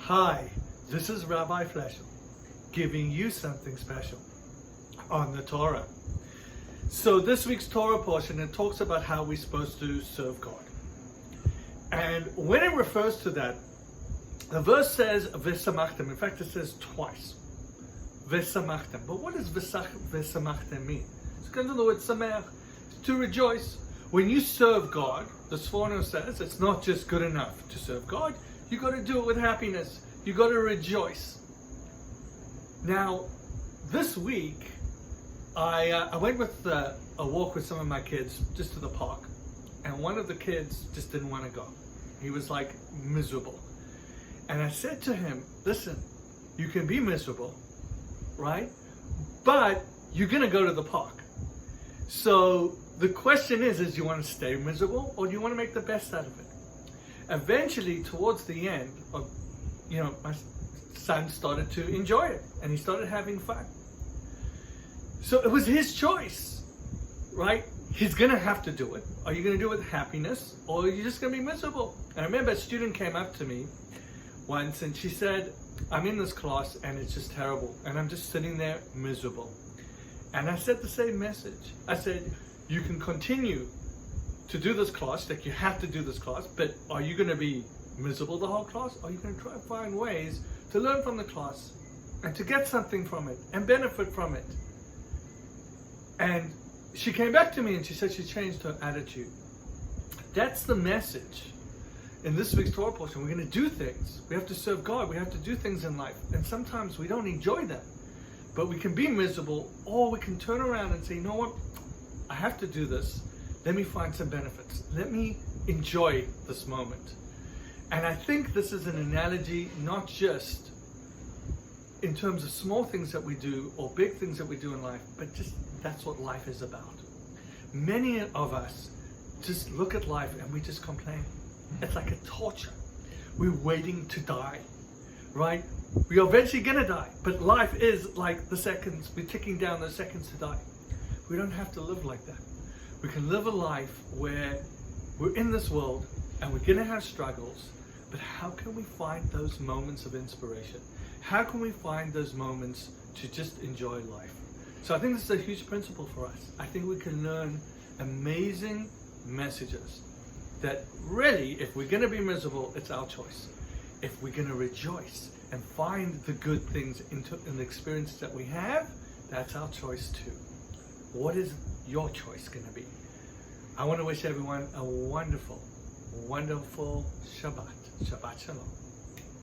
Hi, this is Rabbi Fleschel, giving you something special on the Torah. So this week's Torah portion, it talks about how we're supposed to serve God. And when it refers to that, the verse says, V'samachtem. In fact, it says twice. V'samachtem. But what does V'samachtem mean? It's going to the word sameach, to rejoice. When you serve God, the Sforno says, it's not just good enough to serve God. You got to do it with happiness. You got to rejoice. Now, this week, I went with a walk with some of my kids just to the park, and one of the kids just didn't want to go. He was like miserable, and I said to him, "Listen, you can be miserable, right? But you're gonna go to the park. So the question is do you want to stay miserable or do you want to make the best out of it?" Eventually, towards the end, my son started to enjoy it, and he started having fun. So it was his choice, right? He's gonna have to do it. Are you gonna do it with happiness, or are you just gonna be miserable? And I remember a student came up to me once, and she said, "I'm in this class, and it's just terrible, and I'm just sitting there miserable." And I said the same message. I said, "You can continue to do this class, like you have to do this class, but are you gonna be miserable the whole class? Or are you gonna try to find ways to learn from the class and to get something from it and benefit from it?" And she came back to me and she said she changed her attitude. That's the message in this week's Torah portion. We're going to do things. We have to serve God. We have to do things in life. And sometimes we don't enjoy them. But we can be miserable, or we can turn around and say, "You know what? I have to do this. Let me find some benefits. Let me enjoy this moment." And I think this is an analogy not just in terms of small things that we do or big things that we do in life, but just that's what life is about. Many of us just look at life and we just complain. It's like a torture. We're waiting to die, right? We are eventually gonna die, but life is like the seconds. We're ticking down those seconds to die. We don't have to live like that. We can live a life where we're in this world and we're gonna have struggles, but how can we find those moments of inspiration? How can we find those moments to just enjoy life? So I think this is a huge principle for us. I think we can learn amazing messages that really, if we're going to be miserable, it's our choice. If we're going to rejoice and find the good things in the experiences that we have, that's our choice too. What is your choice going to be? I want to wish everyone a wonderful, wonderful Shabbat. Shabbat Shalom.